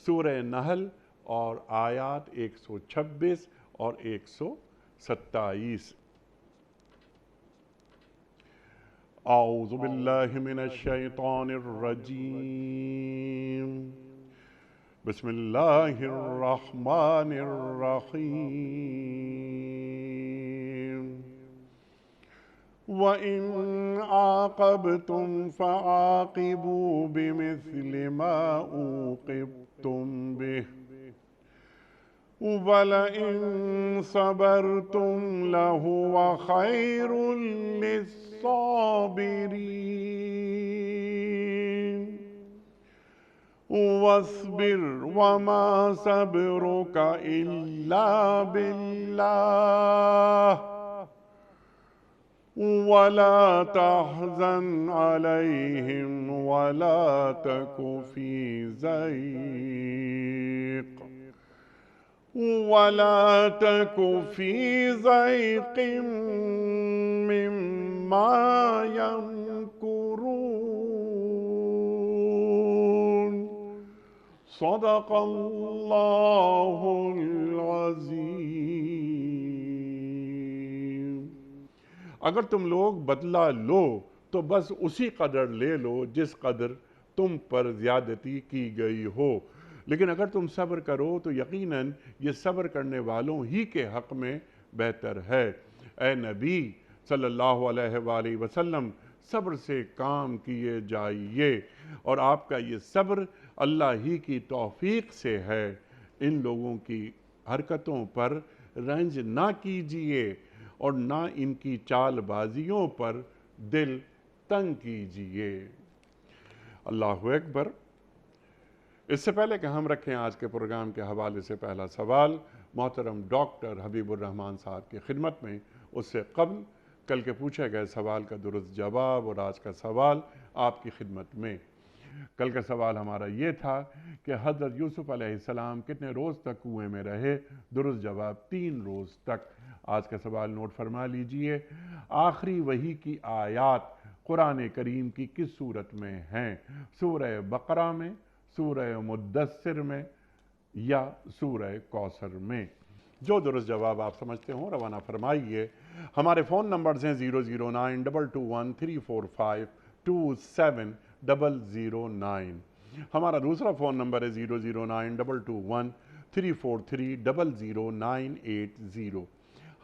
سورہ نحل اور آیات 126 اور 127۔ اعوذ باللہ من الشیطان الرجیم، بسم اللہ الرحمن الرحیم۔ وَإِنْ عَاقَبْتُمْ فَعَاقِبُوا بِمِثْلِ مَا عُوقِبْتُمْ بِهِ وَلَئِنْ صَبَرْتُمْ لَهُوَ خَيْرٌ لِلصَّابِرِينَ۔ وَاصْبِرْ وَمَا صَبْرُكَ إِلَّا بِاللَّهِ وَلَا تَحْزَنْ عَلَيْهِمْ وَلَا تَكُ فِي ضَيْقٍ مِّمَّا يَمْكُرُونَ۔ صدق اللہ العظیم۔ اگر تم لوگ بدلہ لو تو بس اسی قدر لے لو جس قدر تم پر زیادتی کی گئی ہو، لیکن اگر تم صبر کرو تو یقیناً یہ صبر کرنے والوں ہی کے حق میں بہتر ہے۔ اے نبی صلی اللہ علیہ وآلہ وسلم، صبر سے کام کیے جائیے، اور آپ کا یہ صبر اللہ ہی کی توفیق سے ہے۔ ان لوگوں کی حرکتوں پر رنج نہ کیجیے اور نہ ان کی چال بازیوں پر دل تنگ کیجیے۔ اللہ اکبر۔ اس سے پہلے کہ ہم رکھیں آج کے پروگرام کے حوالے سے پہلا سوال محترم ڈاکٹر حبیب الرحمان صاحب کی خدمت میں، اس سے قبل کل کے پوچھے گئے سوال کا درست جواب اور آج کا سوال آپ کی خدمت میں۔ کل کا سوال ہمارا یہ تھا کہ حضرت یوسف علیہ السلام کتنے روز تک کنویں میں رہے؟ درست جواب 3 روز تک۔ آج کا سوال نوٹ فرما لیجئے، آخری وحی کی آیات قرآن کریم کی کس سورت میں ہیں؟ سورہ بقرہ میں، سورہ مدثر میں یا سورہ کوثر میں؟ جو درست جواب آپ سمجھتے ہوں روانہ فرمائیے۔ ہمارے فون نمبرز ہیں 0092234527009۔ ہمارا دوسرا فون نمبر ہے 0092214300980۔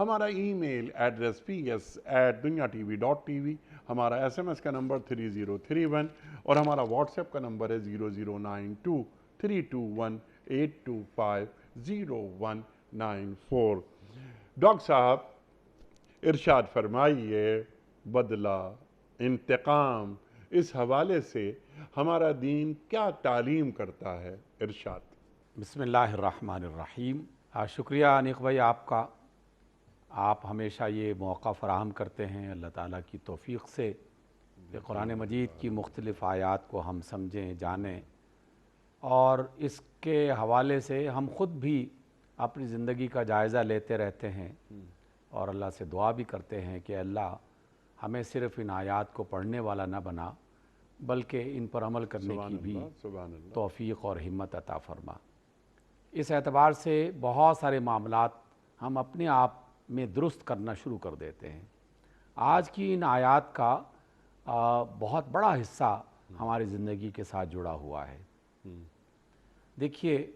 ہمارا ای میل ایڈریس ps@dunyatv.tv، ہمارا SMS کا نمبر 3031، اور ہمارا واٹس ایپ کا نمبر ہے 009232182500194۔ ڈاکٹر صاحب ارشاد فرمائیے، بدلہ، انتقام، اس حوالے سے ہمارا دین کیا تعلیم کرتا ہے؟ ارشاد۔ بسم اللہ الرحمن الرحیم۔ شکریہ انیق بھائی آپ کا، آپ ہمیشہ یہ موقع فراہم کرتے ہیں اللہ تعالیٰ کی توفیق سے کہ قرآن مجید کی مختلف آیات کو ہم سمجھیں، جانیں، اور اس کے حوالے سے ہم خود بھی اپنی زندگی کا جائزہ لیتے رہتے ہیں اور اللہ سے دعا بھی کرتے ہیں کہ اللہ ہمیں صرف ان آیات کو پڑھنے والا نہ بنا بلکہ ان پر عمل کرنے کی بھی توفیق اور ہمت عطا فرما۔ اس اعتبار سے بہت سارے معاملات ہم اپنے آپ میں درست کرنا شروع کر دیتے ہیں۔ آج کی ان آیات کا بہت بڑا حصہ ہماری زندگی کے ساتھ جڑا ہوا ہے۔ دیکھیے،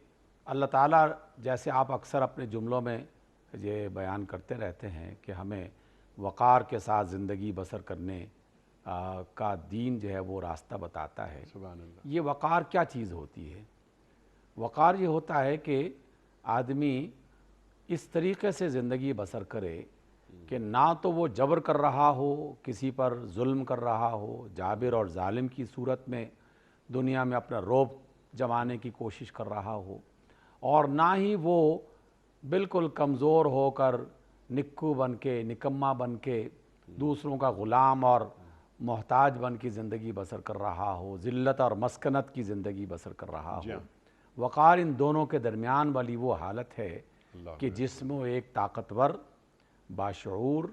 اللہ تعالیٰ جیسے آپ اکثر اپنے جملوں میں یہ بیان کرتے رہتے ہیں کہ ہمیں وقار کے ساتھ زندگی بسر کرنے کا دین جو ہے وہ راستہ بتاتا ہے۔ سبحان اللہ۔ یہ وقار کیا چیز ہوتی ہے؟ وقار یہ ہوتا ہے کہ آدمی اس طریقے سے زندگی بسر کرے کہ نہ تو وہ جبر کر رہا ہو، کسی پر ظلم کر رہا ہو، جابر اور ظالم کی صورت میں دنیا میں اپنا رعب جمانے کی کوشش کر رہا ہو، اور نہ ہی وہ بالکل کمزور ہو کر نکو بن کے، نکما بن کے دوسروں کا غلام اور محتاج بن کی زندگی بسر کر رہا ہو، ذلت اور مسکنت کی زندگی بسر کر رہا ہو۔ وقار ان دونوں کے درمیان والی وہ حالت ہے کہ جس میں ایک طاقتور، باشعور،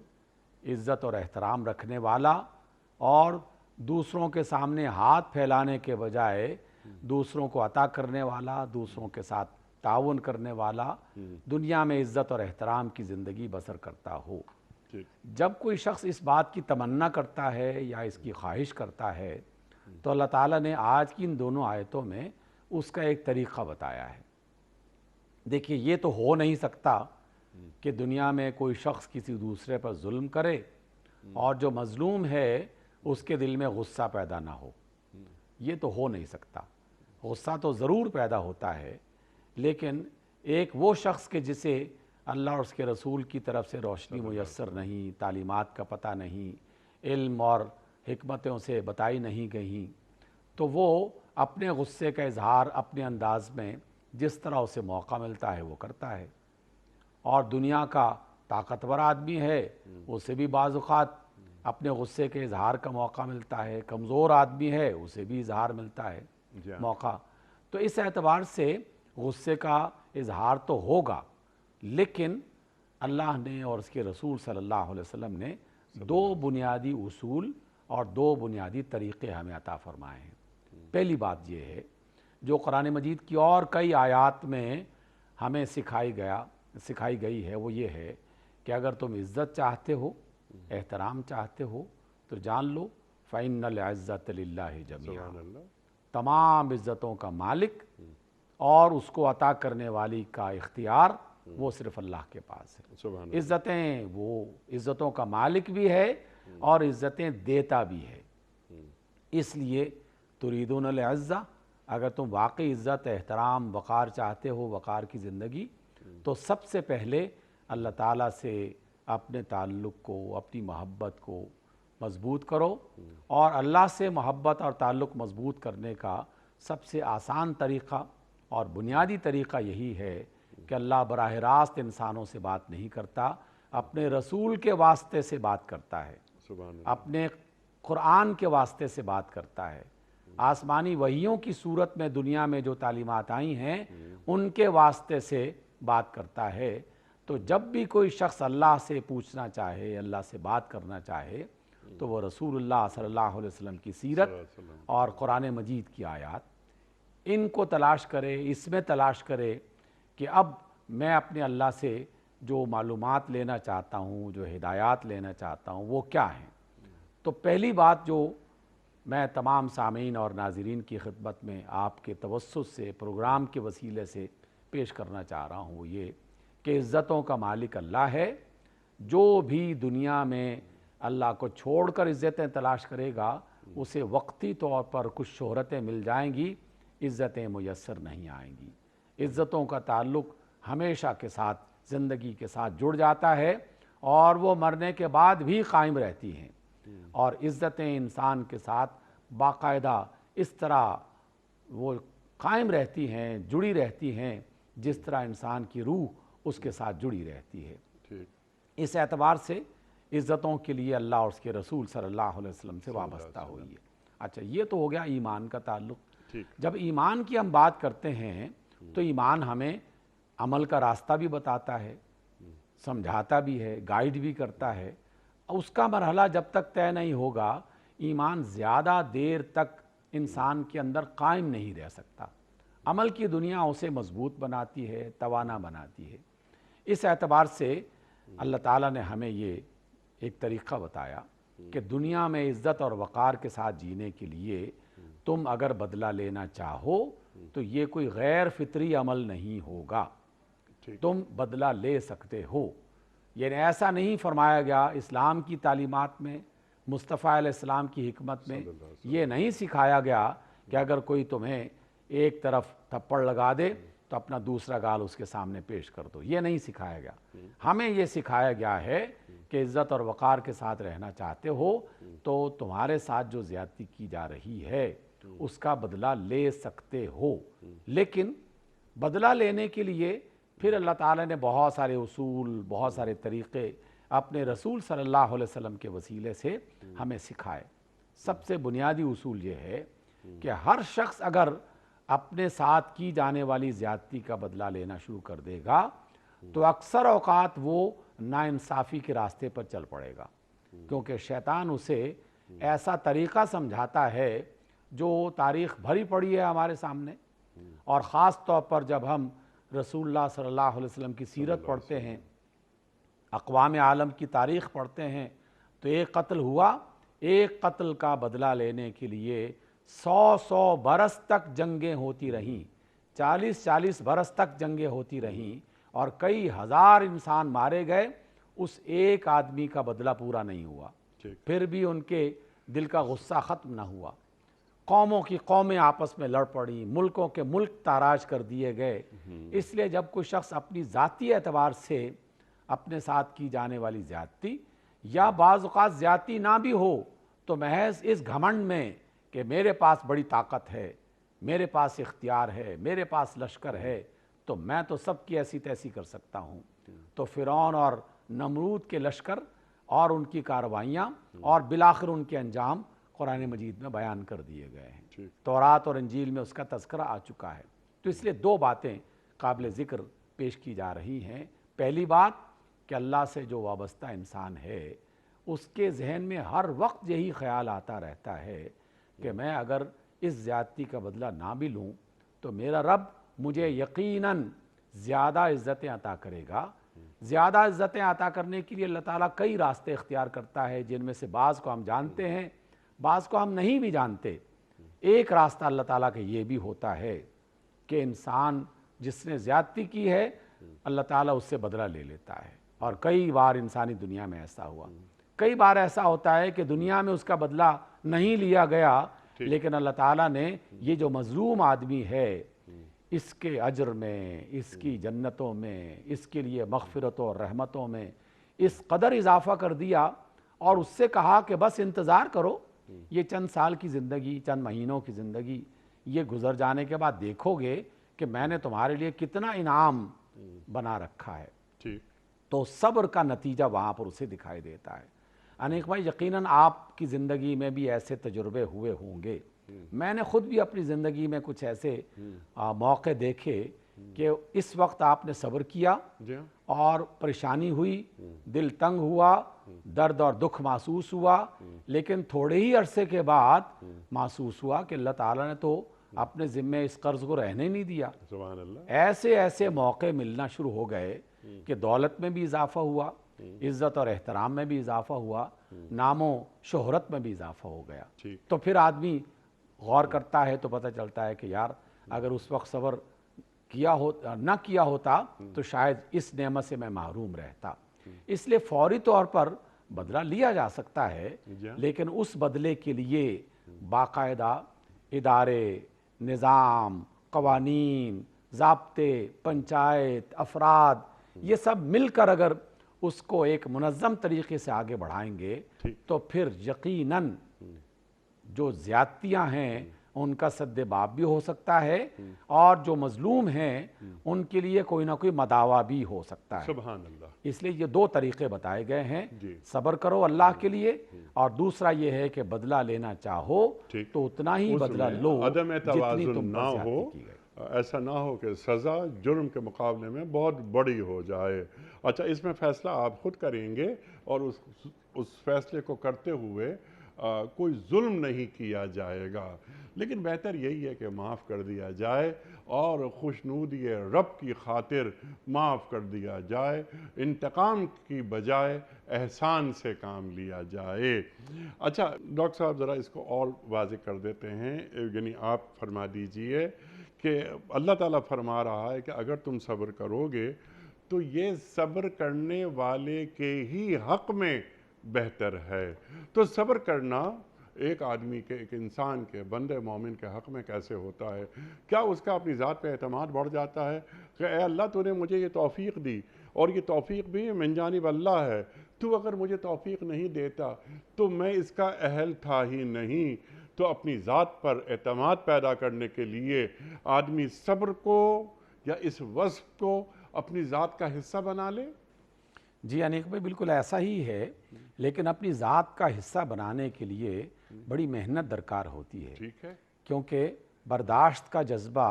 عزت اور احترام رکھنے والا، اور دوسروں کے سامنے ہاتھ پھیلانے کے بجائے دوسروں کو عطا کرنے والا، دوسروں کے ساتھ تعاون کرنے والا، دنیا میں عزت اور احترام کی زندگی بسر کرتا ہو۔ جب کوئی شخص اس بات کی تمنا کرتا ہے یا اس کی خواہش کرتا ہے تو اللہ تعالیٰ نے آج کی ان دونوں آیتوں میں اس کا ایک طریقہ بتایا ہے۔ دیکھیے، یہ تو ہو نہیں سکتا کہ دنیا میں کوئی شخص کسی دوسرے پر ظلم کرے اور جو مظلوم ہے اس کے دل میں غصہ پیدا نہ ہو۔ یہ تو ہو نہیں سکتا۔ غصہ تو ضرور پیدا ہوتا ہے، لیکن ایک وہ شخص کے جسے اللہ اور اس کے رسول کی طرف سے روشنی میسر نہیں، تعلیمات کا پتہ نہیں، علم اور حکمتوں سے بتائی نہیں گئیں، تو وہ اپنے غصے کا اظہار اپنے انداز میں جس طرح اسے موقع ملتا ہے وہ کرتا ہے۔ اور دنیا کا طاقتور آدمی ہے، اسے بھی بعض اوقات اپنے غصے کے اظہار کا موقع ملتا ہے، کمزور آدمی ہے اسے بھی اظہار ملتا ہے موقع۔ تو اس اعتبار سے غصے کا اظہار تو ہوگا، لیکن اللہ نے اور اس کے رسول صلی اللہ علیہ وسلم نے دو بنیادی اصول اور دو بنیادی طریقے ہمیں عطا فرمائے ہیں۔ پہلی بات یہ ہے جو قرآن مجید کی اور کئی آیات میں ہمیں سکھائی گئی ہے، وہ یہ ہے کہ اگر تم عزت چاہتے ہو، احترام چاہتے ہو، تو جان لو فَإِنَّ الْعِزَّةَ لِلَّهِ جَمِيعًا، تمام عزتوں کا مالک اور اس کو عطا کرنے والی کا اختیار وہ صرف اللہ کے پاس ہے۔ عزتیں، وہ عزتوں کا مالک بھی ہے اور عزتیں دیتا بھی ہے۔ اس لیے تريدون العزة، اگر تم واقعی عزت، احترام، وقار چاہتے ہو، وقار کی زندگی، تو سب سے پہلے اللہ تعالیٰ سے اپنے تعلق کو، اپنی محبت کو مضبوط کرو۔ اور اللہ سے محبت اور تعلق مضبوط کرنے کا سب سے آسان طریقہ اور بنیادی طریقہ یہی ہے کہ اللہ براہ راست انسانوں سے بات نہیں کرتا، اپنے رسول کے واسطے سے بات کرتا ہے، اپنے قرآن کے واسطے سے بات کرتا ہے، آسمانی وحیوں کی صورت میں دنیا میں جو تعلیمات آئی ہیں ان کے واسطے سے بات کرتا ہے۔ تو جب بھی کوئی شخص اللہ سے پوچھنا چاہے، اللہ سے بات کرنا چاہے، تو وہ رسول اللہ صلی اللہ علیہ وسلم کی سیرت اور قرآن مجید کی آیات ان کو تلاش کرے، اس میں تلاش کرے کہ اب میں اپنے اللہ سے جو معلومات لینا چاہتا ہوں، جو ہدایات لینا چاہتا ہوں، وہ کیا ہیں۔ تو پہلی بات جو میں تمام سامعین اور ناظرین کی خدمت میں آپ کے توسط سے، پروگرام کے وسیلے سے پیش کرنا چاہ رہا ہوں، وہ یہ کہ عزتوں کا مالک اللہ ہے۔ جو بھی دنیا میں اللہ کو چھوڑ کر عزتیں تلاش کرے گا، اسے وقتی طور پر کچھ شہرتیں مل جائیں گی، عزتیں میسر نہیں آئیں گی۔ عزتوں کا تعلق ہمیشہ کے ساتھ، زندگی کے ساتھ جڑ جاتا ہے اور وہ مرنے کے بعد بھی قائم رہتی ہیں۔ اور عزتیں انسان کے ساتھ باقاعدہ اس طرح وہ قائم رہتی ہیں، جڑی رہتی ہیں، جس طرح انسان کی روح اس کے ساتھ جڑی رہتی ہے۔ اس اعتبار سے عزتوں کے لیے اللہ اور اس کے رسول صلی اللہ علیہ وسلم سے وابستہ ہوئی ہے۔ اچھا، یہ تو ہو گیا ایمان کا تعلق۔ جب ایمان کی ہم بات کرتے ہیں تو ایمان ہمیں عمل کا راستہ بھی بتاتا ہے، سمجھاتا بھی ہے، گائیڈ بھی کرتا ہے۔ اس کا مرحلہ جب تک طے نہیں ہوگا، ایمان زیادہ دیر تک انسان کے اندر قائم نہیں رہ سکتا۔ عمل کی دنیا اسے مضبوط بناتی ہے، توانا بناتی ہے۔ اس اعتبار سے اللہ تعالیٰ نے ہمیں یہ ایک طریقہ بتایا کہ دنیا میں عزت اور وقار کے ساتھ جینے کے لیے تم اگر بدلہ لینا چاہو تو یہ کوئی غیر فطری عمل نہیں ہوگا، تم بدلہ لے سکتے ہو۔ یعنی ایسا نہیں فرمایا گیا اسلام کی تعلیمات میں، مصطفیٰ علیہ السلام کی حکمت میں یہ نہیں سکھایا گیا کہ اگر کوئی تمہیں ایک طرف تھپڑ لگا دے تو اپنا دوسرا گال اس کے سامنے پیش کر دو۔ یہ نہیں سکھایا گیا۔ ہمیں یہ سکھایا گیا ہے کہ عزت اور وقار کے ساتھ رہنا چاہتے ہو تو تمہارے ساتھ جو زیادتی کی جا رہی ہے اس کا بدلہ لے سکتے ہو۔ لیکن بدلہ لینے کے لیے پھر اللہ تعالیٰ نے بہت سارے اصول، بہت سارے طریقے اپنے رسول صلی اللہ علیہ وسلم کے وسیلے سے ہمیں سکھائے۔ سب سے بنیادی اصول یہ ہے کہ ہر شخص اگر اپنے ساتھ کی جانے والی زیادتی کا بدلہ لینا شروع کر دے گا تو اکثر اوقات وہ ناانصافی کے راستے پر چل پڑے گا، کیونکہ شیطان اسے ایسا طریقہ سمجھاتا ہے جو تاریخ بھری پڑی ہے ہمارے سامنے، اور خاص طور پر جب ہم رسول اللہ صلی اللہ علیہ وسلم کی سیرت پڑھتے ہیں، اقوام عالم کی تاریخ پڑھتے ہیں، تو ایک قتل ہوا، ایک قتل کا بدلہ لینے کے لیے 100 برس تک جنگیں ہوتی رہیں، 40 برس تک جنگیں ہوتی رہیں، اور کئی ہزار انسان مارے گئے، اس ایک آدمی کا بدلہ پورا نہیں ہوا، پھر بھی ان کے دل کا غصہ ختم نہ ہوا، قوموں کی قومیں آپس میں لڑ پڑیں، ملکوں کے ملک تاراج کر دیے گئے۔ اس لیے جب کوئی شخص اپنی ذاتی اعتبار سے اپنے ساتھ کی جانے والی زیادتی، یا بعض اوقات زیادتی نہ بھی ہو تو محض اس گھمنڈ میں کہ میرے پاس بڑی طاقت ہے، میرے پاس اختیار ہے، میرے پاس لشکر ہے، تو میں تو سب کی ایسی تیسی کر سکتا ہوں، تو فرعون اور نمرود کے لشکر اور ان کی کارروائیاں اور بالآخر ان کے انجام قرآن مجید میں بیان کر دیے گئے ہیں، تورات اور انجیل میں اس کا تذکرہ آ چکا ہے۔ تو اس لیے دو باتیں قابل ذکر پیش کی جا رہی ہیں۔ پہلی بات کہ اللہ سے جو وابستہ انسان ہے اس کے ذہن میں ہر وقت یہی خیال آتا رہتا ہے کہ میں اگر اس زیادتی کا بدلہ نہ بھی لوں تو میرا رب مجھے یقیناً زیادہ عزتیں عطا کرے گا۔ زیادہ عزتیں عطا کرنے کے لیے اللہ تعالیٰ کئی راستے اختیار کرتا ہے، جن میں سے بعض کو ہم جانتے ہیں، بعض کو ہم نہیں بھی جانتے۔ ایک راستہ اللہ تعالیٰ کا یہ بھی ہوتا ہے کہ انسان جس نے زیادتی کی ہے اللہ تعالیٰ اس سے بدلہ لے لیتا ہے، اور کئی بار انسانی دنیا میں ایسا ہوا۔ کئی بار ایسا ہوتا ہے کہ دنیا میں اس کا بدلہ نہیں لیا گیا، لیکن اللہ تعالیٰ نے یہ جو مظلوم آدمی ہے اس کے اجر میں، اس کی جنتوں میں، اس کے لیے مغفرتوں اور رحمتوں میں اس قدر اضافہ کر دیا، اور اس سے کہا کہ بس انتظار کرو، یہ چند سال کی زندگی، چند مہینوں کی زندگی، یہ گزر جانے کے بعد دیکھو گے کہ میں نے تمہارے لیے کتنا انعام بنا رکھا ہے۔ تو صبر کا نتیجہ وہاں پر اسے دکھائی دیتا ہے۔ انیک بھائی، یقیناً آپ کی زندگی میں بھی ایسے تجربے ہوئے ہوں گے، میں نے خود بھی اپنی زندگی میں کچھ ایسے موقع دیکھے کہ اس وقت آپ نے صبر کیا اور پریشانی ہوئی، دل تنگ ہوا، درد اور دکھ محسوس ہوا، لیکن تھوڑے ہی عرصے کے بعد محسوس ہوا کہ اللہ تعالیٰ نے تو اپنے ذمے اس قرض کو رہنے نہیں دیا۔ سبحان اللہ۔ ایسے ایسے موقع ملنا شروع ہو گئے کہ دولت میں بھی اضافہ ہوا، عزت اور احترام میں بھی اضافہ ہوا، نام و شہرت میں بھی اضافہ ہو گیا۔ تو پھر آدمی غور کرتا ہے تو پتہ چلتا ہے کہ یار اگر اس وقت صبر نہ کیا ہوتا تو شاید اس نعمت سے میں محروم رہتا۔ اس لیے فوری طور پر بدلہ لیا جا سکتا ہے، لیکن اس بدلے کے لیے باقاعدہ ادارے، نظام، قوانین، ضابطے، پنچایت، افراد، یہ سب مل کر اگر اس کو ایک منظم طریقے سے آگے بڑھائیں گے تو پھر یقیناً جو زیادتیاں ہیں ان کا سد باب بھی ہو سکتا ہے، اور جو مظلوم ہیں ان کے لیے کوئی نہ کوئی مداوا بھی ہو سکتا ہے۔ سبحان اللہ۔ اس لیے یہ دو طریقے بتائے گئے ہیں، صبر کرو اللہ کے لیے، اور دوسرا یہ ہے کہ بدلہ لینا چاہو تو اتنا ہی بدلہ لو عدم جتنی توازن تم نہ پر ہو، زیادتی کی گئی۔ ایسا نہ ہو کہ سزا جرم کے مقابلے میں بہت بڑی ہو جائے۔ اچھا، اس میں فیصلہ آپ خود کریں گے، اور اس فیصلے کو کرتے ہوئے کوئی ظلم نہیں کیا جائے گا، لیکن بہتر یہی ہے کہ معاف کر دیا جائے، اور خوشنودی رب کی خاطر معاف کر دیا جائے، انتقام کی بجائے احسان سے کام لیا جائے۔ اچھا ڈاکٹر صاحب، ذرا اس کو اور واضح کر دیتے ہیں، یعنی آپ فرما دیجئے کہ اللہ تعالیٰ فرما رہا ہے کہ اگر تم صبر کرو گے تو یہ صبر کرنے والے کے ہی حق میں بہتر ہے۔ تو صبر کرنا ایک آدمی کے، ایک انسان کے، بندے مومن کے حق میں کیسے ہوتا ہے؟ کیا اس کا اپنی ذات پہ اعتماد بڑھ جاتا ہے کہ اے اللہ تو نے مجھے یہ توفیق دی، اور یہ توفیق بھی من جانب اللہ ہے، تو اگر مجھے توفیق نہیں دیتا تو میں اس کا اہل تھا ہی نہیں۔ تو اپنی ذات پر اعتماد پیدا کرنے کے لیے آدمی صبر کو یا اس وصف کو اپنی ذات کا حصہ بنا لے۔ جی انیک بھائی، بالکل ایسا ہی ہے، لیکن اپنی ذات کا حصہ بنانے کے لیے بڑی محنت درکار ہوتی ہے، ٹھیک ہے، کیونکہ برداشت کا جذبہ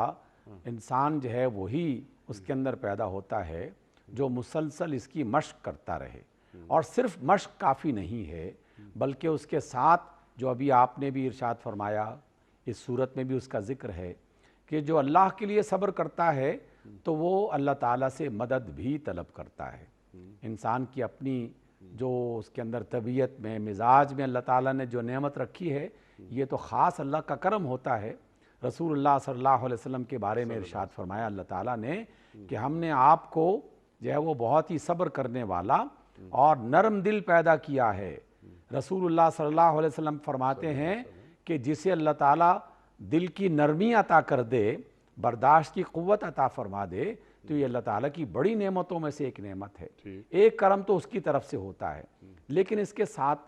انسان جو ہے وہی اس کے اندر پیدا ہوتا ہے جو مسلسل اس کی مشق کرتا رہے، اور صرف مشق کافی نہیں ہے بلکہ اس کے ساتھ جو ابھی آپ نے بھی ارشاد فرمایا اس صورت میں بھی اس کا ذکر ہے کہ جو اللہ کے لیے صبر کرتا ہے تو وہ اللہ تعالیٰ سے مدد بھی طلب کرتا ہے۔ انسان کی اپنی جو اس کے اندر طبیعت میں مزاج میں اللہ تعالیٰ نے جو نعمت رکھی ہے، یہ تو خاص اللہ کا کرم ہوتا ہے۔ رسول اللہ صلی اللہ علیہ وسلم کے بارے میں ارشاد فرمایا اللہ تعالیٰ نے کہ ہم نے آپ کو جو ہے وہ بہت ہی صبر کرنے والا اور نرم دل پیدا کیا ہے۔ رسول اللہ صلی اللہ علیہ وسلم فرماتے ہیں کہ جسے اللہ تعالیٰ دل کی نرمی عطا کر دے، برداشت کی قوت عطا فرما دے، تو یہ اللہ تعالیٰ کی بڑی نعمتوں میں سے ایک نعمت ہے۔ ایک کرم تو اس کی طرف سے ہوتا ہے، لیکن اس کے ساتھ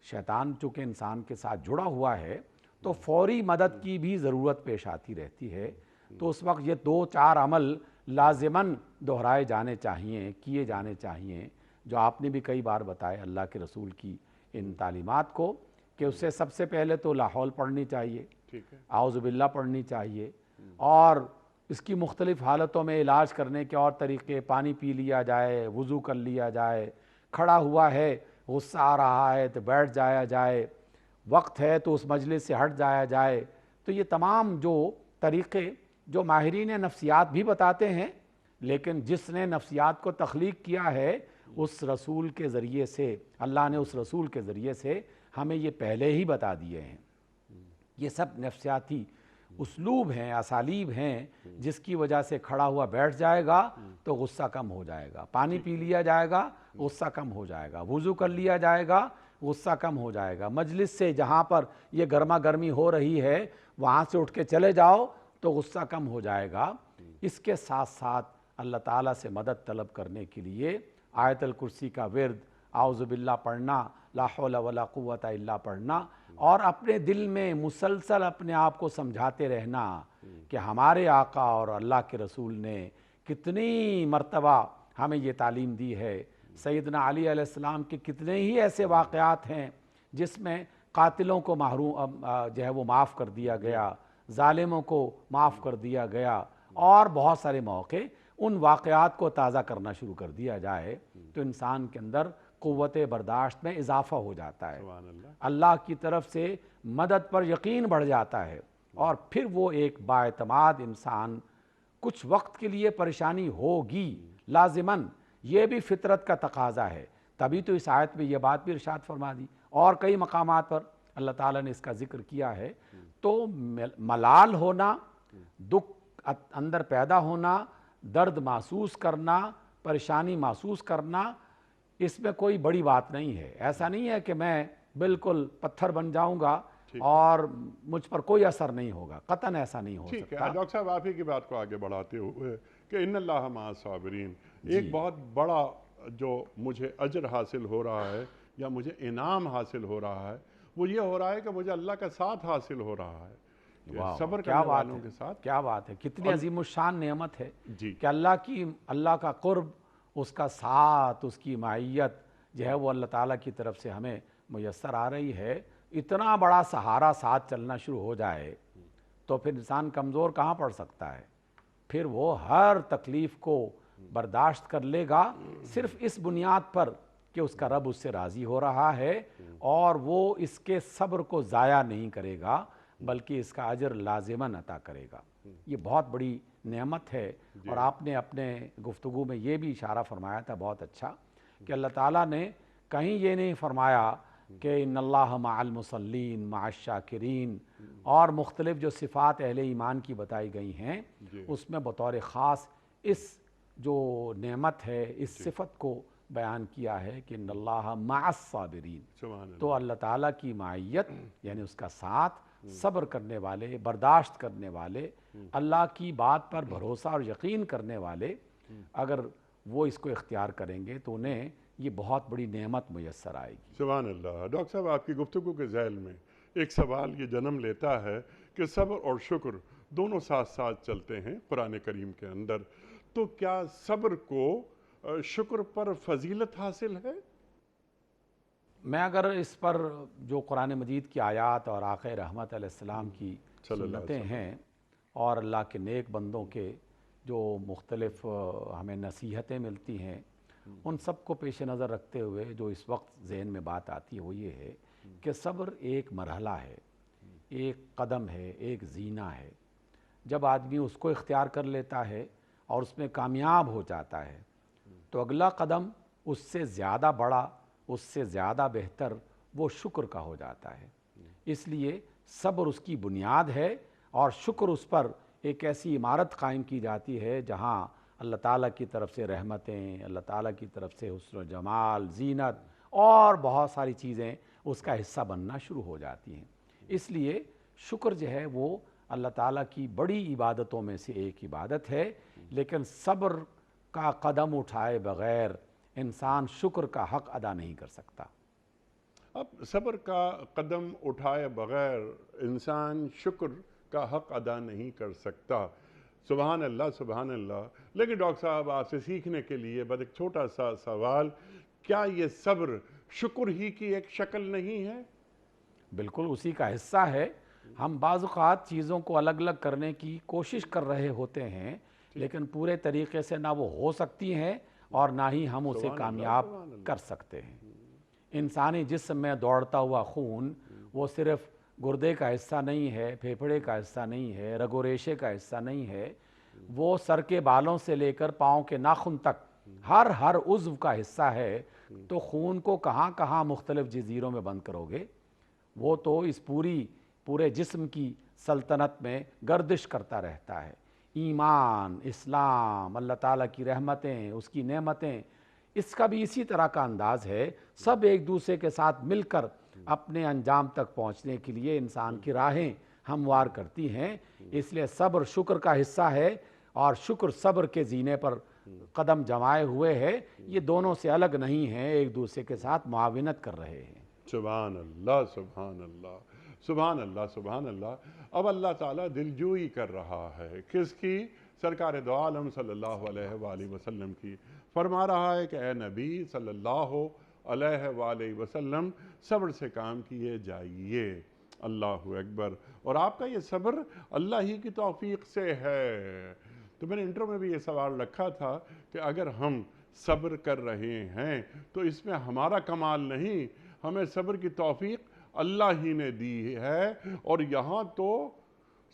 شیطان چونکہ انسان کے ساتھ جڑا ہوا ہے تو فوری مدد کی بھی ضرورت پیش آتی رہتی ہے۔ تو اس وقت یہ 2-4 عمل لازماً دہرائے جانے چاہیے، کیے جانے چاہیے، جو آپ نے بھی کئی بار بتائے اللہ کے رسول کی ان تعلیمات کو، کہ اس سے سب سے پہلے تو لا حول پڑھنی چاہیے، اعوذ باللہ پڑھنی چاہیے، اور اس کی مختلف حالتوں میں علاج کرنے کے اور طریقے، پانی پی لیا جائے، وضو کر لیا جائے، کھڑا ہوا ہے غصہ آ رہا ہے تو بیٹھ جایا جائے، وقت ہے تو اس مجلس سے ہٹ جایا جائے۔ تو یہ تمام جو طریقے جو ماہرین نفسیات بھی بتاتے ہیں، لیکن جس نے نفسیات کو تخلیق کیا ہے اس رسول کے ذریعے سے، اللہ نے اس رسول کے ذریعے سے ہمیں یہ پہلے ہی بتا دیے ہیں۔ یہ سب نفسیاتی اسلوب ہیں، اسالیب ہیں، جس کی وجہ سے کھڑا ہوا بیٹھ جائے گا تو غصہ کم ہو جائے گا، پانی پی لیا جائے گا غصہ کم ہو جائے گا، وضو کر لیا جائے گا غصہ کم ہو جائے گا، مجلس سے جہاں پر یہ گرما گرمی ہو رہی ہے وہاں سے اٹھ کے چلے جاؤ تو غصہ کم ہو جائے گا۔ اس کے ساتھ ساتھ اللہ تعالیٰ سے مدد طلب کرنے کے لیے آیت الکرسی کا ورد، اعوذ باللہ پڑھنا، لا حول ولا قوت الا پڑھنا، اور اپنے دل میں مسلسل اپنے آپ کو سمجھاتے رہنا کہ ہمارے آقا اور اللہ کے رسول نے کتنی مرتبہ ہمیں یہ تعلیم دی ہے۔ سیدنا علی علیہ السلام کے کتنے ہی ایسے واقعات ہیں جس میں قاتلوں کو محروم جو ہے وہ معاف کر دیا گیا، ظالموں کو معاف کر دیا گیا، اور بہت سارے موقع ان واقعات کو تازہ کرنا شروع کر دیا جائے تو انسان کے اندر قوت برداشت میں اضافہ ہو جاتا ہے، اللہ کی طرف سے مدد پر یقین بڑھ جاتا ہے، اور پھر وہ ایک بااعتماد انسان، کچھ وقت کے لیے پریشانی ہوگی لازماً، یہ بھی فطرت کا تقاضا ہے، تبھی تو اس آیت میں یہ بات بھی ارشاد فرما دی، اور کئی مقامات پر اللہ تعالیٰ نے اس کا ذکر کیا ہے۔ تو ملال ہونا، دکھ اندر پیدا ہونا، درد محسوس کرنا، پریشانی محسوس کرنا، اس میں کوئی بڑی بات نہیں ہے۔ ایسا نہیں ہے کہ میں بالکل پتھر بن جاؤں گا اور مجھ پر کوئی اثر نہیں ہوگا، قطعاً ایسا نہیں ہو ٹھیک ہے۔ سکتا۔ ڈاکٹر صاحب آپ ہی کی بات کو آگے بڑھاتے ہوئے کہ ان اللہ مع الصابرین، ایک بہت بڑا جو مجھے اجر حاصل ہو رہا ہے یا مجھے انعام حاصل ہو رہا ہے وہ یہ ہو رہا ہے کہ مجھے اللہ کا ساتھ حاصل ہو رہا ہے، صبر کرنے والوں کے ساتھ۔ کیا بات ہے، کتنی عظیم الشان نعمت ہے جی کہ اللہ کا قرب، اس کا ساتھ، اس کی معیت جو ہے وہ اللہ تعالیٰ کی طرف سے ہمیں میسر آ رہی ہے۔ اتنا بڑا سہارا ساتھ چلنا شروع ہو جائے تو پھر انسان کمزور کہاں پڑ سکتا ہے، پھر وہ ہر تکلیف کو برداشت کر لے گا، صرف اس بنیاد پر کہ اس کا رب اس سے راضی ہو رہا ہے اور وہ اس کے صبر کو ضائع نہیں کرے گا بلکہ اس کا اجر لازماً عطا کرے گا۔ یہ بہت بڑی نعمت ہے۔ اور آپ نے اپنے گفتگو میں یہ بھی اشارہ فرمایا تھا بہت اچھا کہ اللہ تعالیٰ نے کہیں یہ نہیں فرمایا کہ ان اللہ مع المصلین مع الشاکرین، اور مختلف جو صفات اہل ایمان کی بتائی گئی ہیں اس میں بطور خاص اس جو نعمت ہے، اس صفت کو بیان کیا ہے کہ ان اللہ مع الصابرین۔ تو اللہ تعالیٰ کی معیت یعنی اس کا ساتھ، صبر کرنے والے، برداشت کرنے والے، اللہ کی بات پر بھروسہ اور یقین کرنے والے، اگر وہ اس کو اختیار کریں گے تو انہیں یہ بہت بڑی نعمت میسر آئے گی۔ سبحان اللہ۔ ڈاکٹر صاحب آپ کی گفتگو کے ذیل میں ایک سوال یہ جنم لیتا ہے کہ صبر اور شکر دونوں ساتھ ساتھ چلتے ہیں قرآن کریم کے اندر، تو کیا صبر کو شکر پر فضیلت حاصل ہے؟ میں اگر اس پر جو قرآن مجید کی آیات اور آقا رحمت علیہ السلام کی سنتیں ہیں اور اللہ کے نیک بندوں کے جو مختلف ہمیں نصیحتیں ملتی ہیں، ان سب کو پیش نظر رکھتے ہوئے جو اس وقت ذہن میں بات آتی ہے وہ یہ ہے کہ صبر ایک مرحلہ ہے، ایک قدم ہے، ایک زینہ ہے۔ جب آدمی اس کو اختیار کر لیتا ہے اور اس میں کامیاب ہو جاتا ہے تو اگلا قدم اس سے زیادہ بڑا، اس سے زیادہ بہتر وہ شکر کا ہو جاتا ہے۔ اس لیے صبر اس کی بنیاد ہے اور شکر اس پر ایک ایسی عمارت قائم کی جاتی ہے جہاں اللہ تعالیٰ کی طرف سے رحمتیں، اللہ تعالیٰ کی طرف سے حسن و جمال، زینت اور بہت ساری چیزیں اس کا حصہ بننا شروع ہو جاتی ہیں۔ اس لیے شکر جو ہے وہ اللہ تعالیٰ کی بڑی عبادتوں میں سے ایک عبادت ہے، لیکن صبر کا قدم اٹھائے بغیر انسان شکر کا حق ادا نہیں کر سکتا۔ اب صبر کا قدم اٹھائے بغیر انسان شکر کا حق ادا نہیں کر سکتا۔ سبحان اللہ، سبحان اللہ۔ لیکن ڈاکٹر صاحب آپ سے سیکھنے کے لیے بس ایک چھوٹا سا سوال، کیا یہ صبر شکر ہی کی ایک شکل نہیں ہے؟ بالکل اسی کا حصہ ہے۔ ہم بعض اوقات چیزوں کو الگ الگ کرنے کی کوشش کر رہے ہوتے ہیں، لیکن پورے طریقے سے نہ وہ ہو سکتی ہیں اور نہ ہی ہم اسے کامیاب کر سکتے ہیں۔ انسانی جسم میں دوڑتا ہوا خون وہ صرف گردے کا حصہ نہیں ہے، پھیپھڑے کا حصہ نہیں ہے، رگ و ریشے کا حصہ نہیں ہے، وہ سر کے بالوں سے لے کر پاؤں کے ناخن تک ہر عضو کا حصہ ہے۔ تو خون کو کہاں کہاں مختلف جزیروں میں بند کرو گے؟ وہ تو اس پورے جسم کی سلطنت میں گردش کرتا رہتا ہے۔ ایمان، اسلام، اللہ تعالیٰ کی رحمتیں، اس کی نعمتیں، اس کا بھی اسی طرح کا انداز ہے۔ سب ایک دوسرے کے ساتھ مل کر اپنے انجام تک پہنچنے کے لیے انسان کی راہیں ہموار کرتی ہیں۔ اس لیے صبر شکر کا حصہ ہے اور شکر صبر کے زینے پر قدم جمائے ہوئے ہے۔ یہ دونوں سے الگ نہیں ہیں، ایک دوسرے کے ساتھ معاونت کر رہے ہیں۔ سبحان اللہ، سبحان اللہ، سبحان اللہ، سبحان اللہ۔ اب اللہ تعالیٰ دلجوئی کر رہا ہے، کس کی؟ سرکار دو عالم صلی اللہ علیہ وآلہ وسلم کی۔ فرما رہا ہے کہ اے نبی صلی اللہ علیہ وآلہ وسلم، صبر سے کام کیے جائیے۔ اللہ اکبر۔ اور آپ کا یہ صبر اللہ ہی کی توفیق سے ہے۔ تو میں نے انٹرو میں بھی یہ سوال رکھا تھا کہ اگر ہم صبر کر رہے ہیں تو اس میں ہمارا کمال نہیں، ہمیں صبر کی توفیق اللہ ہی نے دی ہے۔ اور یہاں تو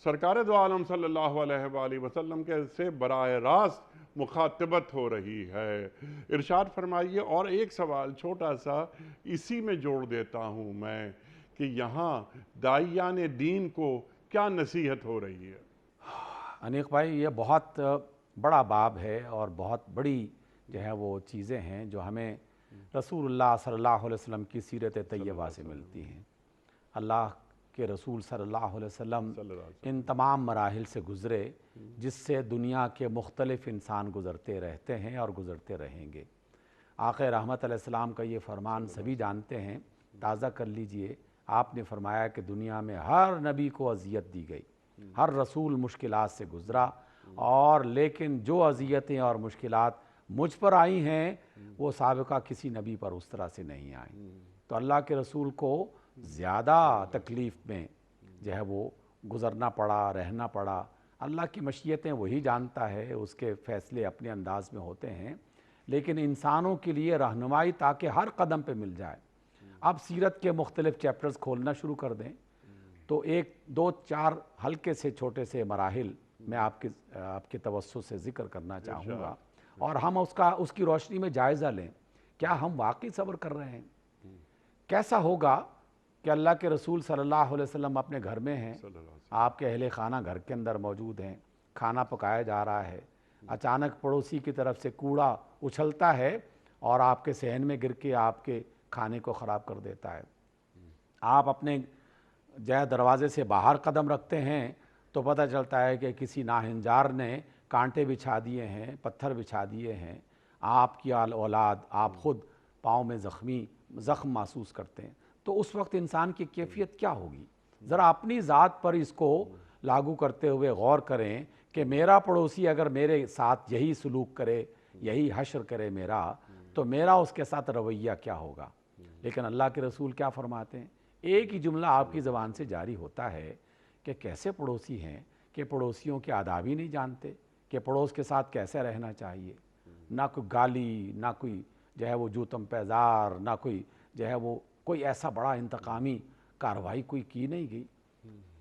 سرکار دو عالم صلی اللہ علیہ وآلہ وسلم کے سے براہ راست مخاطبت ہو رہی ہے۔ ارشاد فرمائیے۔ اور ایک سوال چھوٹا سا اسی میں جوڑ دیتا ہوں میں کہ یہاں داعیان دین کو کیا نصیحت ہو رہی ہے؟ انیق بھائی، یہ بہت بڑا باب ہے اور بہت بڑی جو ہے وہ چیزیں ہیں جو ہمیں رسول اللہ صلی اللہ علیہ وسلم کی سیرت طیبہ سے ملتی ہیں۔ اللہ کے رسول صلی اللہ علیہ وسلم ان تمام مراحل سے گزرے جس سے دنیا کے مختلف انسان گزرتے رہتے ہیں اور گزرتے رہیں گے۔ آقا رحمت علیہ السلام کا یہ فرمان سبھی جانتے ہیں، تازہ کر لیجئے۔ آپ نے فرمایا کہ دنیا میں ہر نبی کو اذیت دی گئی، ہر رسول مشکلات سے گزرا، اور لیکن جو اذیتیں اور مشکلات مجھ پر آئی ہیں وہ سابقہ کسی نبی پر اس طرح سے نہیں آئیں۔ تو اللہ کے رسول کو زیادہ تکلیف میں جو ہے وہ گزرنا پڑا، رہنا پڑا۔ اللہ کی مشیتیں وہی جانتا ہے، اس کے فیصلے اپنے انداز میں ہوتے ہیں، لیکن انسانوں کے لیے رہنمائی تاکہ ہر قدم پہ مل جائے۔ اب سیرت کے مختلف چیپٹرز کھولنا شروع کر دیں تو ایک دو چار ہلکے سے چھوٹے سے مراحل میں آپ کے توسط سے ذکر کرنا چاہوں گا، اور ہم اس کی روشنی میں جائزہ لیں، کیا ہم واقعی صبر کر رہے ہیں؟ کیسا ہوگا کہ اللہ کے رسول صلی اللہ علیہ وسلم اپنے گھر میں ہیں، آپ کے اہل خانہ گھر کے اندر موجود ہیں، کھانا پکایا جا رہا ہے، اچانک پڑوسی کی طرف سے کوڑا اچھلتا ہے اور آپ کے صحن میں گر کے آپ کے کھانے کو خراب کر دیتا ہے۔ آپ اپنے دروازے سے باہر قدم رکھتے ہیں تو پتہ چلتا ہے کہ کسی ناہنجار نے کانٹے بچھا دیے ہیں، پتھر بچھا دیے ہیں۔ آپ کی اولاد، آپ خود پاؤں میں زخم محسوس کرتے ہیں۔ تو اس وقت انسان کی کیفیت کیا ہوگی؟ ذرا اپنی ذات پر اس کو لاگو کرتے ہوئے غور کریں کہ میرا پڑوسی اگر میرے ساتھ یہی سلوک کرے، یہی حشر کرے میرا، تو میرا اس کے ساتھ رویہ کیا ہوگا؟ لیکن اللہ کے رسول کیا فرماتے ہیں؟ ایک ہی جملہ آپ کی زبان سے جاری ہوتا ہے کہ کیسے پڑوسی ہیں کہ پڑوسیوں کے آداب ہی نہیں جانتے کہ پڑوس کے ساتھ کیسے رہنا چاہیے۔ نہ کوئی گالی، نہ کوئی جو ہے وہ جوتم پیزار، نہ کوئی جو ہے وہ کوئی ایسا بڑا انتقامی کارروائی کوئی کی نہیں گئی۔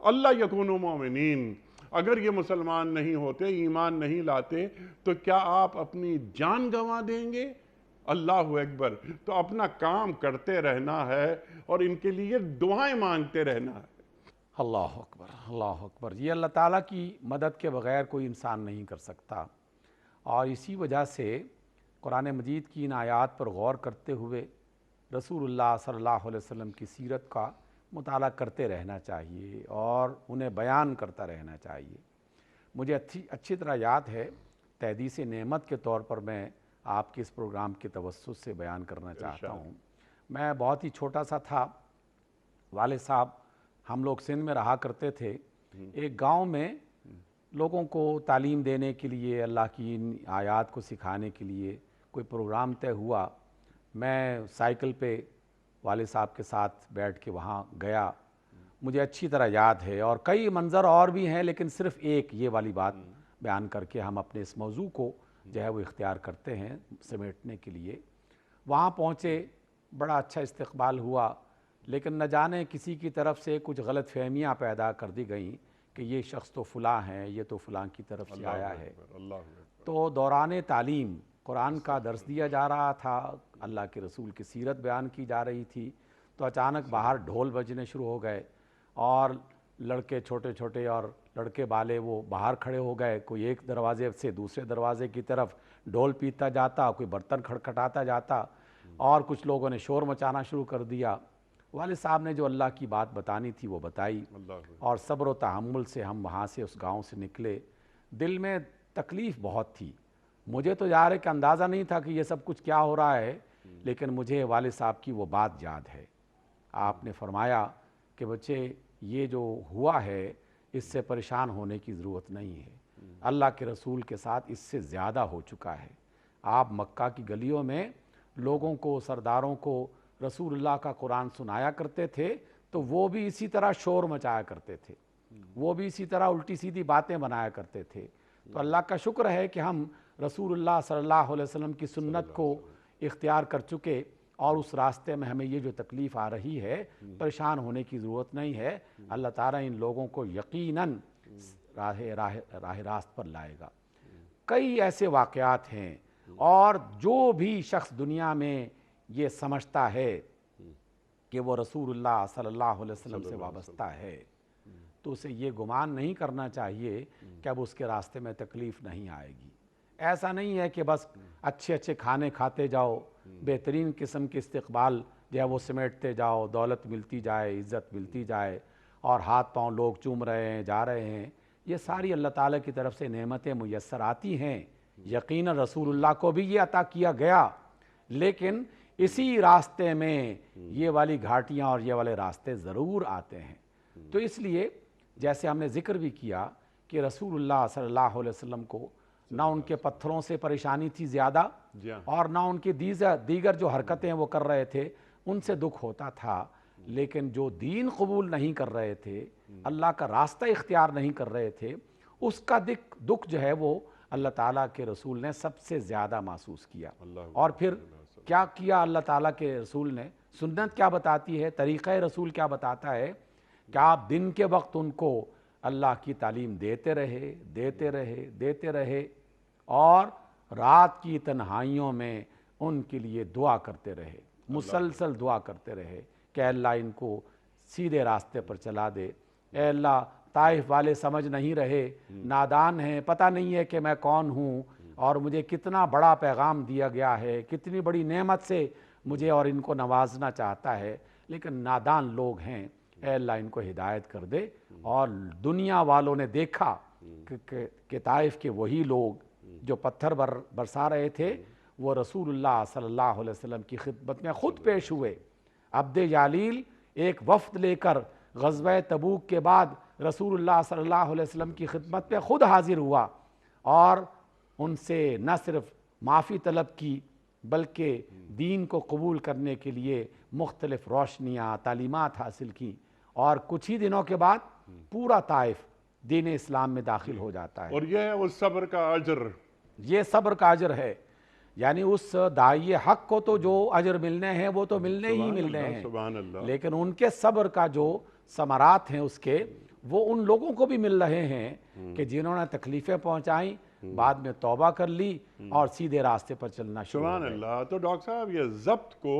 اللہ یکونوا مومنین، اگر یہ مسلمان نہیں ہوتے، ایمان نہیں لاتے، تو کیا آپ اپنی جان گنوا دیں گے؟ اللہ اکبر۔ تو اپنا کام کرتے رہنا ہے اور ان کے لیے دعائیں مانگتے رہنا ہے۔ اللہ اکبر، اللہ اکبر۔ یہ اللہ تعالیٰ کی مدد کے بغیر کوئی انسان نہیں کر سکتا، اور اسی وجہ سے قرآن مجید کی ان آیات پر غور کرتے ہوئے رسول اللہ صلی اللہ علیہ وسلم کی سیرت کا مطالعہ کرتے رہنا چاہیے اور انہیں بیان کرتا رہنا چاہیے۔ مجھے اچھی طرح یاد ہے، تحدیث نعمت کے طور پر میں آپ کے اس پروگرام کے توسط سے بیان کرنا چاہتا ہوں۔ میں بہت ہی چھوٹا سا تھا، والد صاحب ہم لوگ سندھ میں رہا کرتے تھے، ایک گاؤں میں لوگوں کو تعلیم دینے کے لیے، اللہ کی ان آیات کو سکھانے کے لیے کوئی پروگرام طے ہوا۔ میں سائیکل پہ والد صاحب کے ساتھ بیٹھ کے وہاں گیا، مجھے اچھی طرح یاد ہے، اور کئی منظر اور بھی ہیں، لیکن صرف ایک یہ والی بات بیان کر کے ہم اپنے اس موضوع کو جو ہے وہ اختیار کرتے ہیں سمیٹنے کے لیے۔ وہاں پہنچے، بڑا اچھا استقبال ہوا، لیکن نہ جانے کسی کی طرف سے کچھ غلط فہمیاں پیدا کر دی گئیں کہ یہ شخص تو فلاں ہے، یہ تو فلاں کی طرف سے آیا ہے۔ تو دوران تعلیم قرآن کا درس دیا جا رہا تھا، اللہ کے رسول کی سیرت بیان کی جا رہی تھی، تو اچانک باہر ڈھول بجنے شروع ہو گئے، اور لڑکے چھوٹے چھوٹے اور لڑکے بالے وہ باہر کھڑے ہو گئے، کوئی ایک دروازے سے دوسرے دروازے کی طرف ڈھول پیتا جاتا، کوئی برتن کھٹکھٹاتا جاتا، اور کچھ لوگوں نے شور مچانا شروع کر دیا۔ والد صاحب نے جو اللہ کی بات بتانی تھی وہ بتائی، اور صبر و تحمل سے ہم وہاں سے اس گاؤں سے نکلے۔ دل میں تکلیف بہت تھی، مجھے تو ظاہر ہے کہ اندازہ نہیں تھا کہ یہ سب کچھ کیا ہو رہا ہے، لیکن مجھے والد صاحب کی وہ بات یاد ہے۔ آپ نے فرمایا کہ بچے، یہ جو ہوا ہے اس سے پریشان ہونے کی ضرورت نہیں ہے، اللہ کے رسول کے ساتھ اس سے زیادہ ہو چکا ہے۔ آپ مکہ کی گلیوں میں لوگوں کو، سرداروں کو رسول اللہ کا قرآن سنایا کرتے تھے، تو وہ بھی اسی طرح شور مچایا کرتے تھے، وہ بھی اسی طرح الٹی سیدھی باتیں بنایا کرتے تھے۔ تو اللہ کا شکر ہے کہ ہم رسول اللہ صلی اللہ علیہ وسلم کی سنت کو اختیار کر چکے، اور اس راستے میں ہمیں یہ جو تکلیف آ رہی ہے، پریشان ہونے کی ضرورت نہیں ہے۔ اللہ تعالیٰ ان لوگوں کو یقیناً راہ راست پر لائے گا۔ کئی ایسے واقعات ہیں، اور جو بھی شخص دنیا میں یہ سمجھتا ہے کہ وہ رسول اللہ صلی اللہ علیہ وسلم سے وابستہ ہے، تو اسے یہ گمان نہیں کرنا چاہیے کہ اب اس کے راستے میں تکلیف نہیں آئے گی۔ ایسا نہیں ہے کہ بس اچھے اچھے کھانے کھاتے جاؤ، بہترین قسم کے استقبال جو ہے وہ سمیٹتے جاؤ، دولت ملتی جائے، عزت ملتی جائے، اور ہاتھ پاؤں لوگ چوم رہے ہیں، جا رہے ہیں۔ یہ ساری اللہ تعالیٰ کی طرف سے نعمتیں میسر آتی ہیں، یقیناً رسول اللہ کو بھی یہ عطا کیا گیا، لیکن اسی راستے میں یہ والی گھاٹیاں اور یہ والے راستے ضرور آتے ہیں۔ تو اس لیے جیسے ہم نے ذکر بھی کیا کہ رسول اللہ صلی اللہ علیہ وسلم کو نہ ان کے پتھروں سے پریشانی تھی زیادہ، اور نہ ان کی دیگر جو حرکتیں وہ کر رہے تھے ان سے دکھ ہوتا تھا، لیکن جو دین قبول نہیں کر رہے تھے، اللہ کا راستہ اختیار نہیں کر رہے تھے، اس کا دکھ جو ہے وہ اللہ تعالیٰ کے رسول نے سب سے زیادہ محسوس کیا۔ اور پھر کیا کیا اللہ تعالیٰ کے رسول نے؟ سنت کیا بتاتی ہے، طریقہ رسول کیا بتاتا ہے کہ آپ دن کے وقت ان کو اللہ کی تعلیم دیتے رہے، دیتے رہے، دیتے رہے، اور رات کی تنہائیوں میں ان کے لیے دعا کرتے رہے، مسلسل دعا کرتے رہے کہ اے اللہ ان کو سیدھے راستے پر چلا دے۔ اے اللہ، طائف والے سمجھ نہیں رہے، نادان ہیں، پتہ نہیں ہے کہ میں کون ہوں، اور مجھے کتنا بڑا پیغام دیا گیا ہے، کتنی بڑی نعمت سے مجھے اور ان کو نوازنا چاہتا ہے، لیکن نادان لوگ ہیں، اے اللہ ان کو ہدایت کر دے۔ اور دنیا والوں نے دیکھا کہ طائف کے وہی لوگ جو پتھر برسا رہے تھے، وہ رسول اللہ صلی اللہ علیہ وسلم کی خدمت میں خود پیش ہوئے۔ عبد یالیل ایک وفد لے کر غزوہ تبوک کے بعد رسول اللہ صلی اللہ علیہ وسلم کی خدمت میں خود حاضر ہوا، اور ان سے نہ صرف معافی طلب کی بلکہ دین کو قبول کرنے کے لیے مختلف روشنیاں، تعلیمات حاصل کی، اور کچھ ہی دنوں کے بعد پورا طائف دین اسلام میں داخل ہو جاتا ہے۔ اور یہ ہے اس صبر کا اجر، یہ صبر کا اجر ہے، یعنی اس داعی حق کو تو جو اجر ملنے ہیں وہ تو ملنے ہی ملنے ہیں، سبحان اللہ۔ لیکن ان کے صبر کا جو ثمرات ہیں اس کے، وہ ان لوگوں کو بھی مل رہے ہیں کہ جنہوں نے تکلیفیں پہنچائیں، بعد میں توبہ کر لی اور سیدھے راستے پر چلنا شروع ہو سبحان گئے۔ اللہ. تو ڈاکٹر صاحب یہ ضبط کو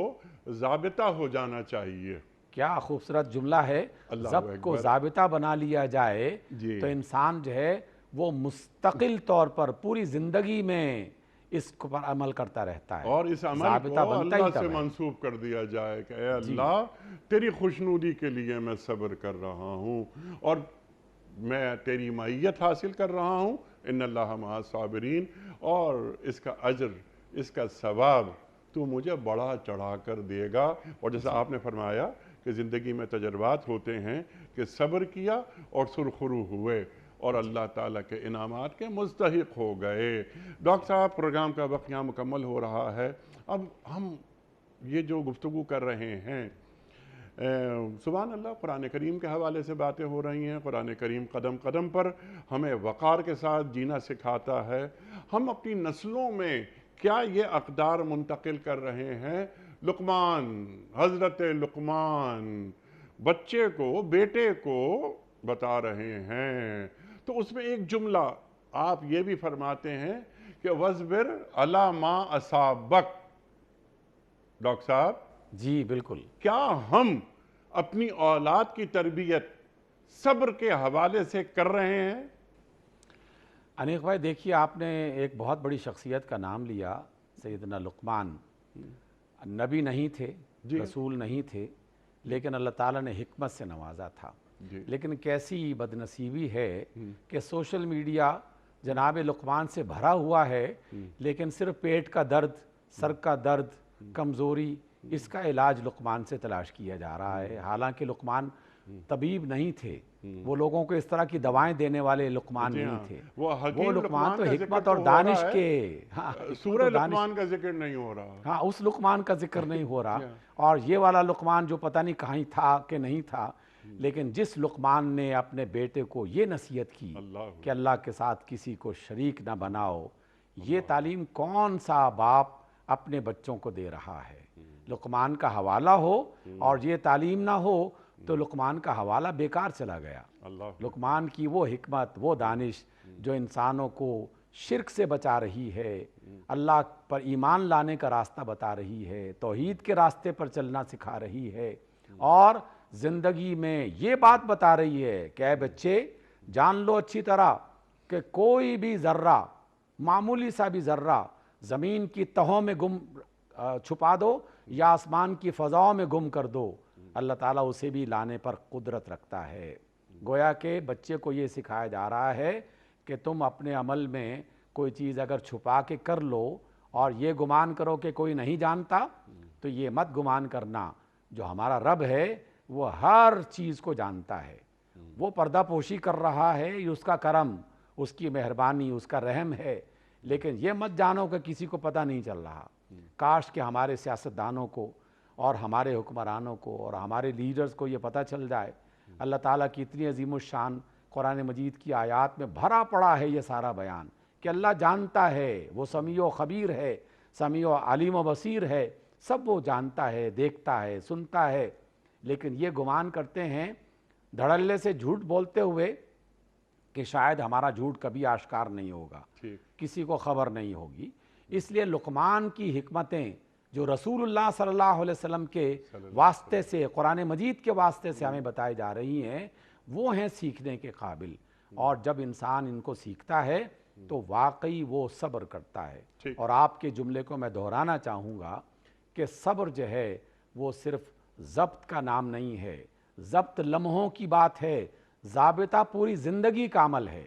ضابطہ ہو جانا چاہیے. کیا خوبصورت جملہ ہے، اللہ ضبط کو اکبر. ضابطہ بنا لیا جائے جی. تو انسان جو ہے وہ مستقل طور پر پوری زندگی میں اس پر عمل کرتا رہتا ہے، اور اس عمل ضابطہ کو بنتا اللہ ہی سے تب ہے۔ منسوب کر دیا جائے کہ اے اللہ تیری خوشنودی کے لیے میں صبر کر رہا ہوں اور میں تیری معیت حاصل کر رہا ہوں، ان اللہ مع الصابرین، اور اس کا اجر، اس کا ثواب تو مجھے بڑا چڑھا کر دے گا. اور جیسا آپ نے فرمایا کہ زندگی میں تجربات ہوتے ہیں کہ صبر کیا اور سرخرو ہوئے اور اللہ تعالیٰ کے انعامات کے مستحق ہو گئے. ڈاکٹر صاحب پروگرام کا وقت یہاں مکمل ہو رہا ہے. اب ہم یہ جو گفتگو کر رہے ہیں، سبحان اللہ، قرآن کریم کے حوالے سے باتیں ہو رہی ہیں. قرآن کریم قدم قدم پر ہمیں وقار کے ساتھ جینا سکھاتا ہے. ہم اپنی نسلوں میں کیا یہ اقدار منتقل کر رہے ہیں؟ لقمان، حضرت لقمان بچے کو، بیٹے کو بتا رہے ہیں، تو اس میں ایک جملہ آپ یہ بھی فرماتے ہیں کہ وَاصْبِرْ عَلَىٰ مَا أَصَابَكَ. ڈاکٹر صاحب جی بالکل. کیا ہم اپنی اولاد کی تربیت صبر کے حوالے سے کر رہے ہیں؟ انیق بھائی دیکھیے، آپ نے ایک بہت بڑی شخصیت کا نام لیا، سیدنا لقمان. نبی نہیں تھے، رسول نہیں تھے، لیکن اللہ تعالیٰ نے حکمت سے نوازا تھا. لیکن کیسی بدنصیبی ہے کہ سوشل میڈیا جناب لقمان سے بھرا ہوا ہے، لیکن صرف پیٹ کا درد، سر کا درد، کمزوری، اس کا علاج لقمان سے تلاش کیا جا رہا ہے. حالانکہ لقمان طبیب نہیں تھے، وہ لوگوں کو اس طرح کی دوائیں دینے والے لقمان نہیں تھے. وہ لقمان تو حکمت اور دانش کے، سورہ لقمان کا ذکر نہیں ہو رہا. ہاں، اس لقمان کا ذکر نہیں ہو رہا. اور یہ والا لقمان جو پتہ نہیں کہیں تھا کہ نہیں تھا، لیکن جس لقمان نے اپنے بیٹے کو یہ نصیحت کی کہ اللہ کے ساتھ کسی کو شریک نہ بناؤ، یہ تعلیم کون سا باپ اپنے بچوں کو دے رہا ہے؟ لقمان کا حوالہ ہو اور یہ تعلیم نہ ہو تو لقمان کا حوالہ بیکار چلا گیا. لقمان کی وہ حکمت، وہ دانش جو انسانوں کو شرک سے بچا رہی ہے، اللہ پر ایمان لانے کا راستہ بتا رہی ہے، توحید کے راستے پر چلنا سکھا رہی ہے، اور زندگی میں یہ بات بتا رہی ہے کہ اے بچے جان لو اچھی طرح کہ کوئی بھی ذرہ، معمولی سا بھی ذرہ زمین کی تہوں میں چھپا دو یا آسمان کی فضاؤں میں گم کر دو، اللہ تعالیٰ اسے بھی لانے پر قدرت رکھتا ہے. گویا کہ بچے کو یہ سکھایا جا رہا ہے کہ تم اپنے عمل میں کوئی چیز اگر چھپا کے کر لو اور یہ گمان کرو کہ کوئی نہیں جانتا، تو یہ مت گمان کرنا، جو ہمارا رب ہے وہ ہر چیز کو جانتا ہے. وہ پردہ پوشی کر رہا ہے، یہ اس کا کرم، اس کی مہربانی، اس کا رحم ہے. لیکن یہ مت جانو کہ کسی کو پتہ نہیں چل رہا. کاش کہ ہمارے سیاستدانوں کو اور ہمارے حکمرانوں کو اور ہمارے لیڈرز کو یہ پتہ چل جائے. اللہ تعالیٰ کی اتنی عظیم الشان قرآن مجید کی آیات میں بھرا پڑا ہے یہ سارا بیان کہ اللہ جانتا ہے، وہ سمیع و خبیر ہے، سمیع و علیم و بصیر ہے، سب وہ جانتا ہے، دیکھتا ہے، سنتا ہے. لیکن یہ گمان کرتے ہیں دھڑلے سے جھوٹ بولتے ہوئے کہ شاید ہمارا جھوٹ کبھی آشکار نہیں ہوگا، کسی کو خبر نہیں ہوگی. اس لیے لقمان کی حکمتیں جو رسول اللہ صلی اللہ علیہ وسلم کے واسطے سے، قرآن مجید کے واسطے سے ہمیں بتائی جا رہی ہیں، وہ ہیں سیکھنے کے قابل. اور جب انسان ان کو سیکھتا ہے تو واقعی وہ صبر کرتا ہے. اور آپ کے جملے کو میں دہرانا چاہوں گا کہ صبر جو ہے وہ صرف ضبط کا نام نہیں ہے، ضبط لمحوں کی بات ہے، ضابطہ پوری زندگی کا عمل ہے.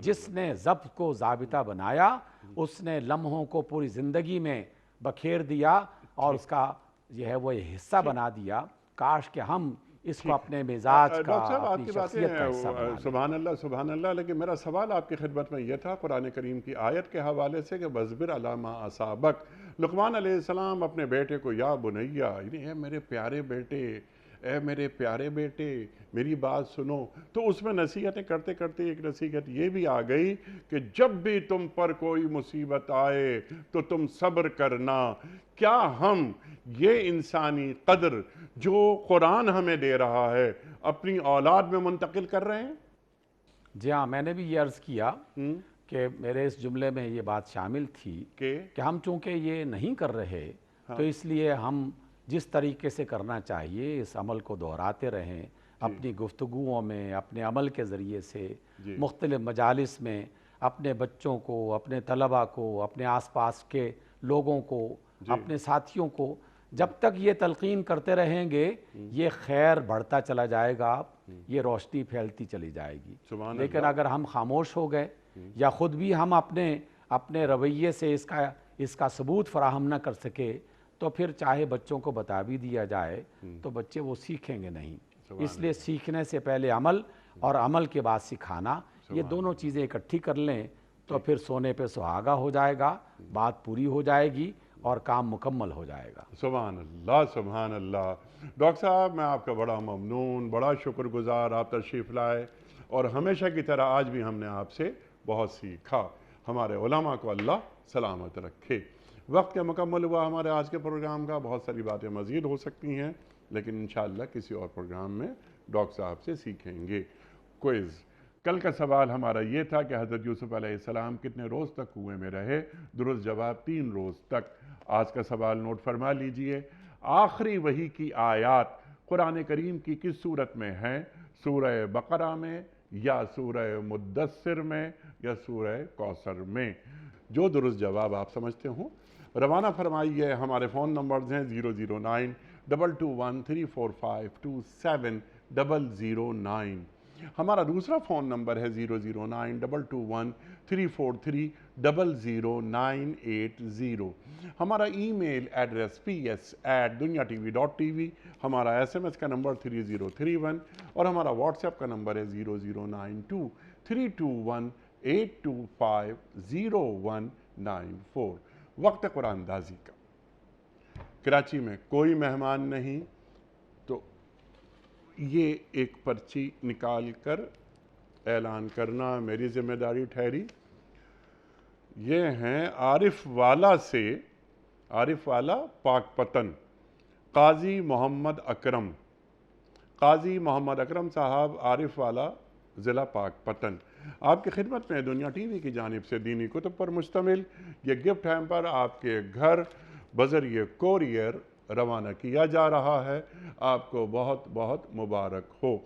جس نے ضبط کو ضابطہ بنایا اس نے لمحوں کو پوری زندگی میں بکھیر دیا اور اس کا جو ہے وہ حصہ بنا دیا. کاش کہ ہم اس کو اپنے مزاج کا، اپنی شخصیت کا حصہ بنا لیں. سبحان اللہ، سبحان اللہ. لیکن میرا سوال آپ کی خدمت میں یہ تھا قرآن کریم کی آیت کے حوالے سے کہ وَاصْبِرْ عَلَىٰ مَا أَصَابَكَ. لقمان علیہ السلام اپنے بیٹے کو یا بنیا، یعنی اے میرے پیارے بیٹے، اے میرے پیارے بیٹے میری بات سنو، تو اس میں نصیحتیں کرتے کرتے ایک نصیحت یہ بھی آ گئی کہ جب بھی تم پر کوئی مصیبت آئے تو تم صبر کرنا۔ کیا ہم یہ انسانی قدر جو قرآن ہمیں دے رہا ہے اپنی اولاد میں منتقل کر رہے ہیں؟ جی ہاں، میں نے بھی یہ عرض کیا کہ میرے اس جملے میں یہ بات شامل تھی کہ ہم چونکہ یہ نہیں کر رہے تو اس لیے ہم جس طریقے سے کرنا چاہیے اس عمل کو دہراتے رہیں، اپنی گفتگوؤں میں، اپنے عمل کے ذریعے سے، مختلف مجالس میں اپنے بچوں کو، اپنے طلباء کو، اپنے آس پاس کے لوگوں کو، اپنے ساتھیوں کو جب تک یہ تلقین کرتے رہیں گے یہ خیر بڑھتا چلا جائے گا، یہ روشنی پھیلتی چلی جائے گی۔ لیکن اگر ہم خاموش ہو گئے یا خود بھی ہم اپنے رویے سے اس کا ثبوت فراہم نہ کر سکے تو پھر چاہے بچوں کو بتا بھی دیا جائے تو بچے وہ سیکھیں گے نہیں۔ اس لیے سیکھنے سے پہلے عمل اور عمل کے بعد سکھانا، یہ دونوں چیزیں اکٹھی کر لیں تو پھر سونے پہ سہاگا ہو جائے گا، بات پوری ہو جائے گی اور کام مکمل ہو جائے گا۔ سبحان اللہ سبحان اللہ۔ ڈاکٹر صاحب میں آپ کا بڑا ممنون، بڑا شکر گزار، آپ تشریف لائے اور ہمیشہ کی طرح آج بھی ہم نے آپ سے بہت سیکھا۔ ہمارے علماء کو اللہ سلامت رکھے۔ وقت کا مکمل ہوا ہمارے آج کے پروگرام کا، بہت ساری باتیں مزید ہو سکتی ہیں لیکن انشاءاللہ کسی اور پروگرام میں ڈاکٹر صاحب سے سیکھیں گے۔ کوئز کل کا سوال ہمارا یہ تھا کہ حضرت یوسف علیہ السلام کتنے روز تک کنویں میں رہے؟ درست جواب 3 روز تک۔ آج کا سوال نوٹ فرما لیجئے، آخری وحی کی آیات قرآن کریم کی کس صورت میں ہیں؟ سورہ بقرہ میں یا سورہ مدثر میں یا سورہ کوثر میں؟ جو درست جواب آپ سمجھتے ہوں روانہ فرمائیے۔ ہمارے فون نمبرز ہیں 00922434527 ہمارا دوسرا فون نمبر ہے 0092223400980۔ ہمارا ای میل ایڈریس ps@dunyatv.tv، ہمارا SMS کا نمبر 3031 اور ہمارا واٹس ایپ کا نمبر ہے 00923258250194۔ وقت قرآن اندازی کا کراچی میں کوئی مہمان نہیں تو یہ ایک پرچی نکال کر اعلان کرنا میری ذمہ داری ٹھہری۔ یہ ہیں عارف والا سے، عارف والا پاک پتن، قاضی محمد اکرم۔ قاضی محمد اکرم صاحب عارف والا ضلع پاک پتن، آپ کی خدمت میں دنیا ٹی وی کی جانب سے دینی کتب پر مشتمل یہ گفٹ ہیمپر آپ کے گھر بذریعہ کوریئر روانہ کیا جا رہا ہے۔ آپ کو بہت بہت مبارک ہو۔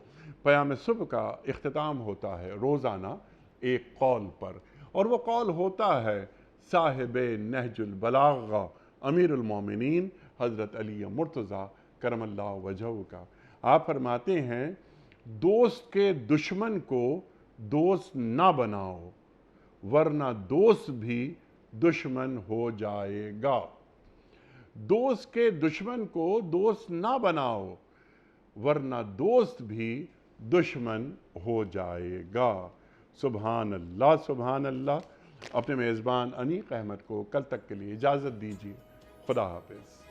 پیام صبح کا اختتام ہوتا ہے روزانہ ایک قول پر، اور وہ قول ہوتا ہے صاحب نہج البلاغہ امیر المومنین حضرت علی مرتضیٰ کرم اللہ وجہہ کا۔ آپ فرماتے ہیں دوست کے دشمن کو دوست نہ بناؤ ورنہ دوست بھی دشمن ہو جائے گا۔ دوست کے دشمن کو دوست نہ بناؤ ورنہ دوست بھی دشمن ہو جائے گا۔ سبحان اللہ سبحان اللہ۔ اپنے میزبان انیق احمد کو کل تک کے لیے اجازت دیجیے۔ خدا حافظ۔